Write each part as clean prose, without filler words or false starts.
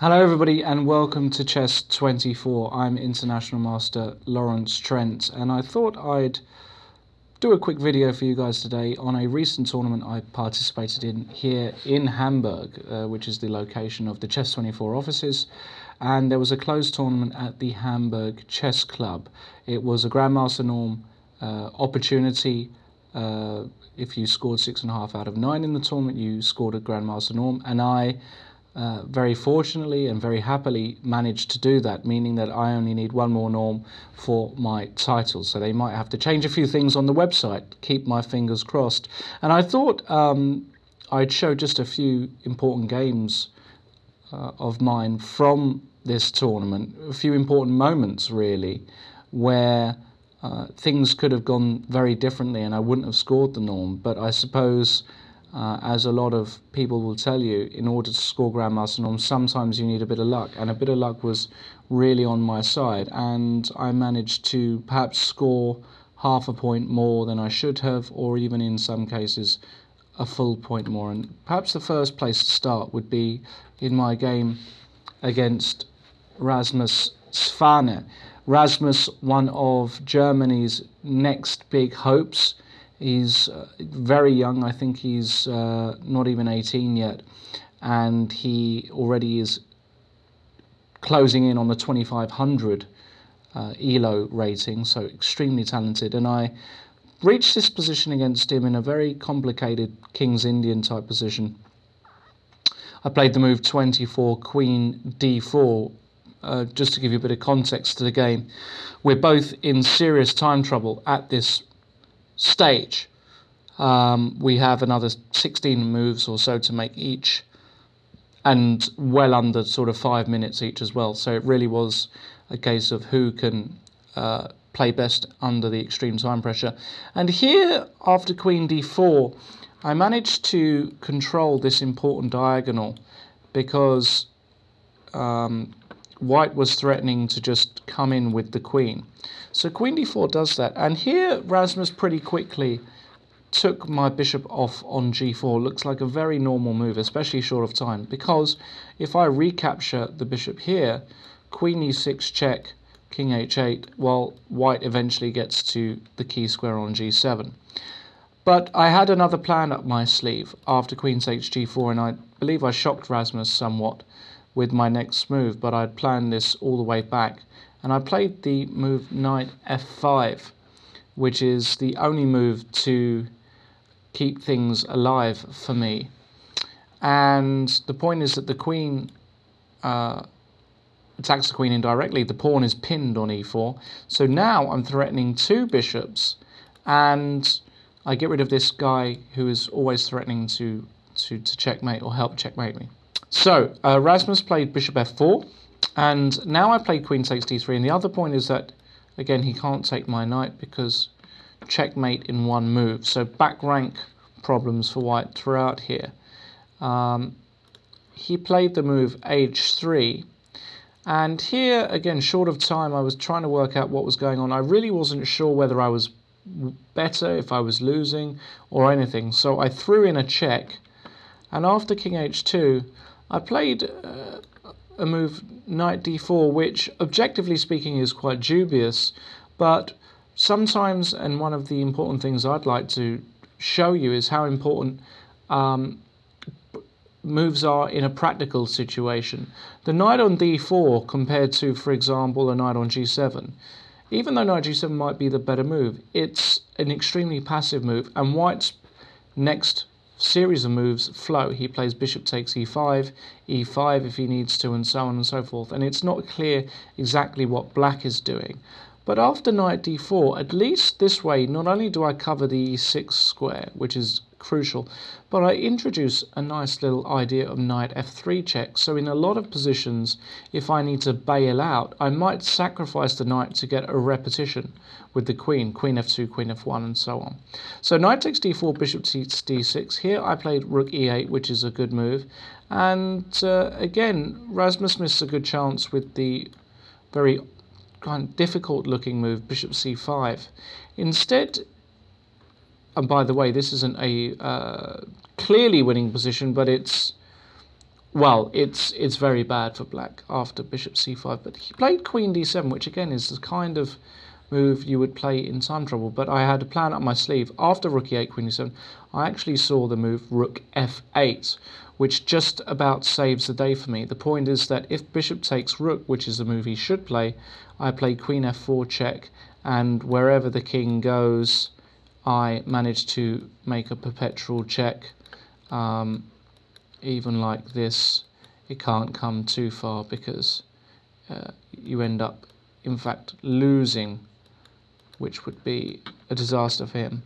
Hello everybody and welcome to Chess 24. I'm International Master Lawrence Trent, and I thought I'd do a quick video for you guys today on a recent tournament I participated in here in Hamburg, which is the location of the Chess 24 offices. And there was a closed tournament at the Hamburg Chess Club. It was a Grandmaster norm opportunity. If you scored 6.5 out of 9 in the tournament, you scored a Grandmaster norm, and I very fortunately and very happily managed to do that, meaning that I only need one more norm for my title. So they might have to change a few things on the website. Keep my fingers crossed. And I thought I'd show just a few important games of mine from this tournament, a few important moments really, where things could have gone very differently and I wouldn't have scored the norm. But I suppose, as a lot of people will tell you, in order to score Grandmaster norms, sometimes you need a bit of luck, and a bit of luck was really on my side, and I managed to perhaps score half a point more than I should have, or even in some cases a full point more. And perhaps the first place to start would be in my game against Rasmus Svane. Rasmus, one of Germany's next big hopes. He's very young. I think he's not even 18 yet, and he already is closing in on the 2500 ELO rating, so extremely talented. And I reached this position against him in a very complicated King's Indian type position. I played the move 24 Queen D4. Just to give you a bit of context to the game, we're both in serious time trouble at this stage. We have another 16 moves or so to make each, and well under sort of 5 minutes each as well. So it really was a case of who can play best under the extreme time pressure. And here, after Queen D4, I managed to control this important diagonal because White was threatening to just come in with the queen. So Queen D4 does that. And here Rasmus pretty quickly took my bishop off on G4. Looks like a very normal move, especially short of time, because if I recapture the bishop here, Queen E6 check, King H8, well, White eventually gets to the key square on G7. But I had another plan up my sleeve after Queen takes G4, and I believe I shocked Rasmus somewhat with my next move, but I'd planned this all the way back, and I played the move Knight F5, which is the only move to keep things alive for me. And the point is that the queen attacks the queen indirectly. The pawn is pinned on E4, so now I'm threatening 2 bishops, and I get rid of this guy who is always threatening to checkmate or help checkmate me. So Rasmus played bishop f4, and now I played queen takes d3, and the other point is that, again, he can't take my knight because checkmate in one move. So back rank problems for White throughout here. He played the move h3, and here, again, short of time, I was trying to work out what was going on. I really wasn't sure whether I was better, if I was losing, or anything. So I threw in a check, and after king h2, I played a move knight d4, which objectively speaking is quite dubious, but sometimes, and one of the important things I'd like to show you is how important moves are in a practical situation. The knight on d4 compared to, for example, a knight on g7, even though knight g7 might be the better move, it's an extremely passive move, and White's next series of moves flow. He plays bishop takes e5, e5 if he needs to, and so on and so forth. And it's not clear exactly what black is doing. But after knight d4, at least this way, not only do I cover the e6 square, which is crucial, but I introduce a nice little idea of knight f3 check. So in a lot of positions, if I need to bail out, I might sacrifice the knight to get a repetition with the queen, queen f2, queen f1, and so on. So knight takes d4, bishop takes d6. Here I played rook e8, which is a good move. And again, Rasmus missed a good chance with the very kind of difficult looking move, bishop c5. Instead, and by the way, this isn't a clearly winning position, but it's very bad for black after bishop c5. But he played queen d7, which again is the kind of move you would play in time trouble. But I had a plan up my sleeve. After rook e8, queen d7, I actually saw the move rook f8, which just about saves the day for me. The point is that if bishop takes rook, which is the move he should play, I play queen f4 check, and wherever the king goes, I manage to make a perpetual check. Even like this, it can't come too far because you end up, in fact, losing, which would be a disaster for him.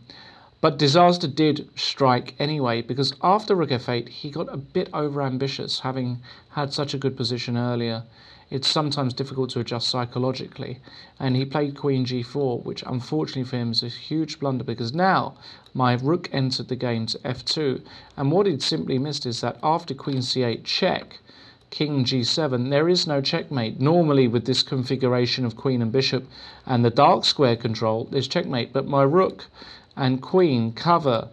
But disaster did strike anyway, because after rook f8, he got a bit overambitious, having had such a good position earlier. It's sometimes difficult to adjust psychologically, and he played queen g4, which unfortunately for him is a huge blunder, because now my rook entered the game to f2, and what he'd simply missed is that after queen c8 check, king g7, there is no checkmate. Normally with this configuration of queen and bishop and the dark square control, there's checkmate, but my rook and queen cover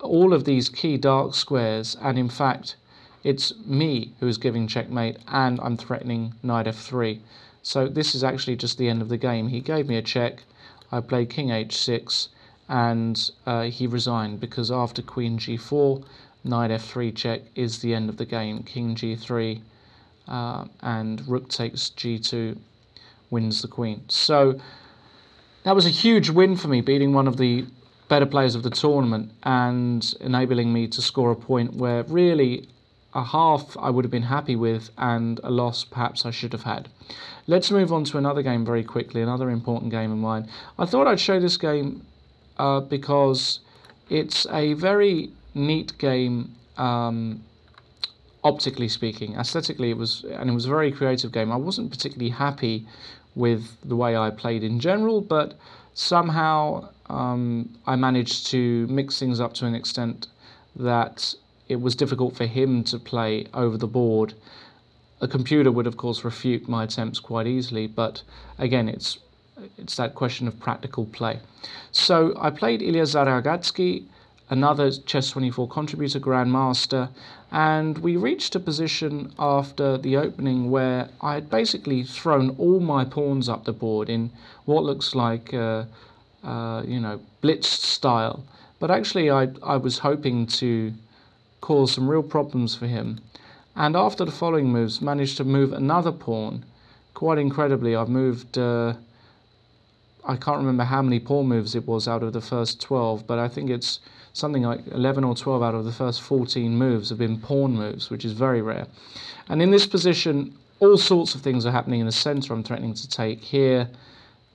all of these key dark squares, and in fact it's me who is giving checkmate, and I'm threatening knight f3. So this is actually just the end of the game. He gave me a check, I played king h6, and he resigned, because after queen g4, knight f3 check is the end of the game. King g3 and rook takes g2 wins the queen. So that was a huge win for me, beating one of the better players of the tournament and enabling me to score a point where really a half I would have been happy with, and a loss perhaps I should have had. Let's move on to another game very quickly, another important game of mine. I thought I'd show this game because it's a very neat game, optically speaking. Aesthetically, it was a very creative game. I wasn't particularly happy with the way I played in general, but somehow I managed to mix things up to an extent that it was difficult for him to play over the board. A computer would, of course, refute my attempts quite easily, but again, it's that question of practical play. So I played Ilya Zaragatsky, another Chess24 contributor, Grandmaster, and we reached a position after the opening where I had basically thrown all my pawns up the board in what looks like, blitz style. But actually, I was hoping to cause some real problems for him. And after the following moves, managed to move another pawn. Quite incredibly, I've moved, I can't remember how many pawn moves it was out of the first 12, but I think it's something like 11 or 12 out of the first 14 moves have been pawn moves, which is very rare. And in this position, all sorts of things are happening in the center. I'm threatening to take here,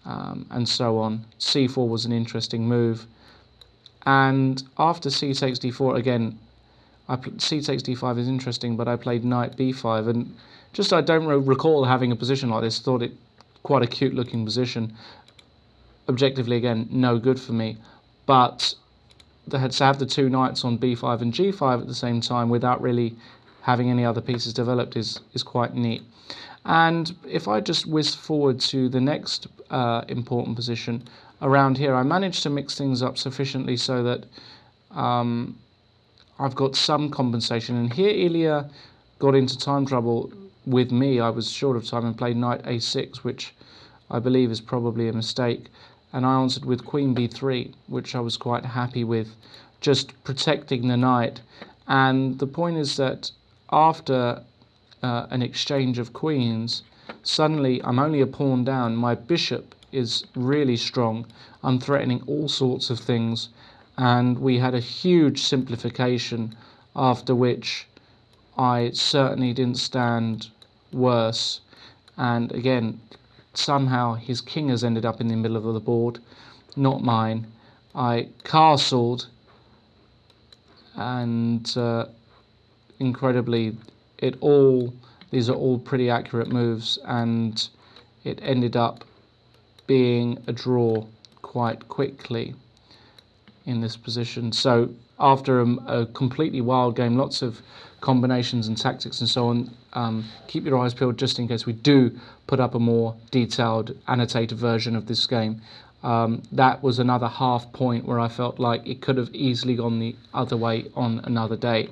and so on. c4 was an interesting move. And after c takes d4, again, c takes d5 is interesting, but I played knight b5, and just I don't recall having a position like this. Thought it quite a cute looking position. Objectively, again, no good for me, but they had to have the two knights on b5 and g5 at the same time without really having any other pieces developed is quite neat. And if I just whiz forward to the next important position around here, I managed to mix things up sufficiently so that I've got some compensation. And here Ilya got into time trouble with me. I was short of time and played knight a6, which I believe is probably a mistake. And I answered with queen b3, which I was quite happy with, just protecting the knight. And the point is that after an exchange of queens, suddenly I'm only a pawn down. My bishop is really strong. I'm threatening all sorts of things. And we had a huge simplification, after which I certainly didn't stand worse. And again, somehow his king has ended up in the middle of the board, not mine. I castled, and incredibly, these are all pretty accurate moves, and it ended up being a draw quite quickly in this position. So after a completely wild game, lots of combinations and tactics and so on, keep your eyes peeled just in case we do put up a more detailed, annotated version of this game. that was another half point where I felt like it could have easily gone the other way on another day.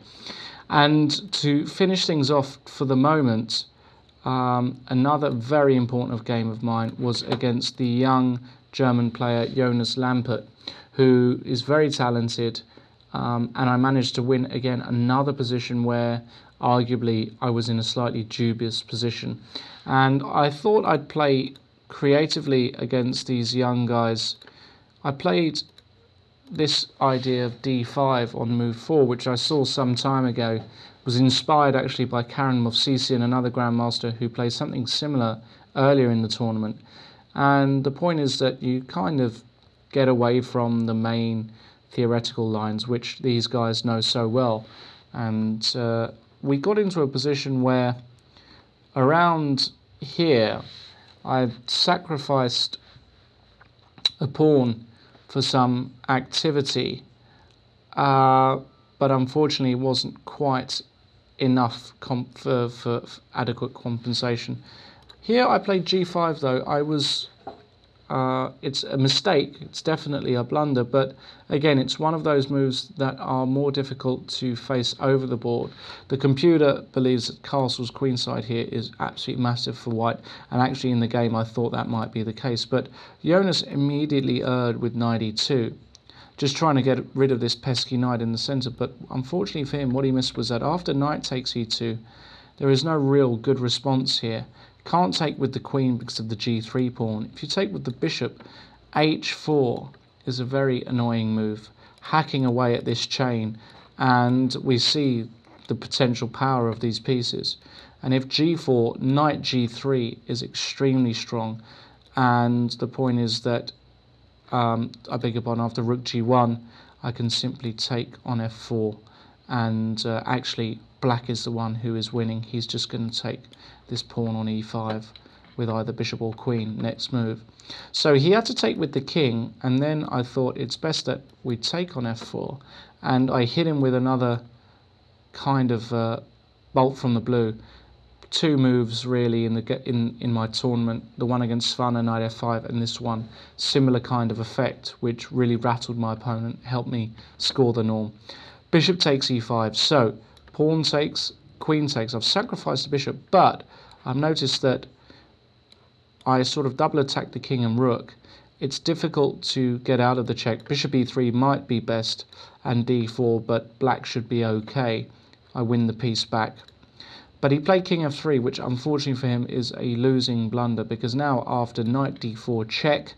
And to finish things off for the moment, another very important game of mine was against the young German player Jonas Lampert, who is very talented, and I managed to win again another position where arguably I was in a slightly dubious position. And I thought I'd play creatively against these young guys. I played this idea of d5 on move 4, which I saw some time ago, was inspired actually by Karen Movsisi and another Grandmaster who played something similar earlier in the tournament. And the point is that you kind of get away from the main theoretical lines, which these guys know so well. And we got into a position where around here I sacrificed a pawn for some activity, but unfortunately it wasn't quite enough for adequate compensation. Here I played g5 though. It's a mistake, it's definitely a blunder, but again it's one of those moves that are more difficult to face over the board. The computer believes that castles queenside here is absolutely massive for white, and actually in the game I thought that might be the case, but Jonas immediately erred with knight e2, just trying to get rid of this pesky knight in the centre. But unfortunately for him, what he missed was that after knight takes e2 there is no real good response here. Can't take with the queen because of the g3 pawn. If you take with the bishop, h4 is a very annoying move, hacking away at this chain, and we see the potential power of these pieces. And if g4, knight g3 is extremely strong, and the point is that I beg your pardon, after rook g1 I can simply take on f4, and actually black is the one who is winning. He's just going to take this pawn on e5 with either bishop or queen next move. So he had to take with the king, and then I thought it's best that we take on f4, and I hit him with another kind of bolt from the blue. Two moves really in my tournament, the one against Svana, knight f5, and this one, similar kind of effect, which really rattled my opponent, helped me score the norm. Bishop takes e5, so pawn takes, queen takes. I've sacrificed the bishop, but I've noticed that I sort of double attack the king and rook. It's difficult to get out of the check. Bishop e3 might be best, and d4, but black should be okay. I win the piece back. But he played king f3, which unfortunately for him is a losing blunder, because now after knight d4 check,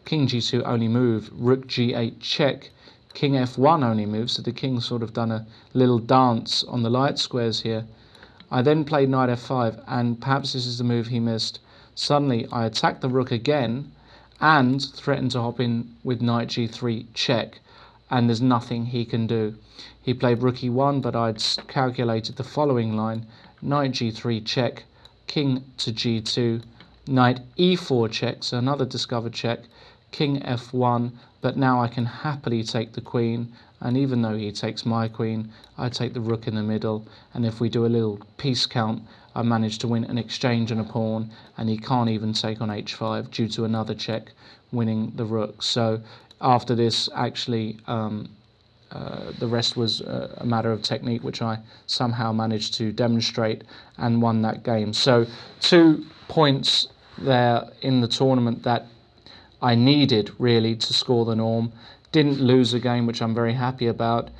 king g2 only move, rook g8 check, king f1 only move, so the king's sort of done a little dance on the light squares here. I then played knight f5, and perhaps this is the move he missed. Suddenly I attack the rook again and threaten to hop in with knight g3 check, and there's nothing he can do. He played rook e1, but I'd calculated the following line: knight g3 check, king to g2, knight e4 check, so another discovered check, king f1, but now I can happily take the queen, and even though he takes my queen, I take the rook in the middle, and if we do a little piece count, I manage to win an exchange and a pawn, and he can't even take on h5 due to another check, winning the rook. So after this, actually, the rest was a matter of technique, which I somehow managed to demonstrate and won that game. So 2 points there in the tournament that I needed really to score the norm. Didn't lose a game, which I'm very happy about.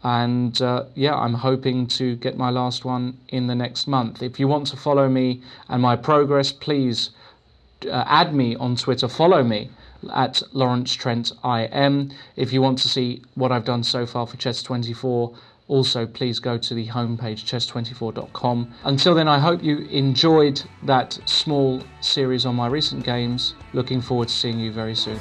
And yeah, I'm hoping to get my last one in the next month. If you want to follow me and my progress, please add me on Twitter. Follow me at Lawrence Trent IM. If you want to see what I've done so far for Chess24, also please go to the homepage chess24.com. Until then, I hope you enjoyed that small series on my recent games. Looking forward to seeing you very soon.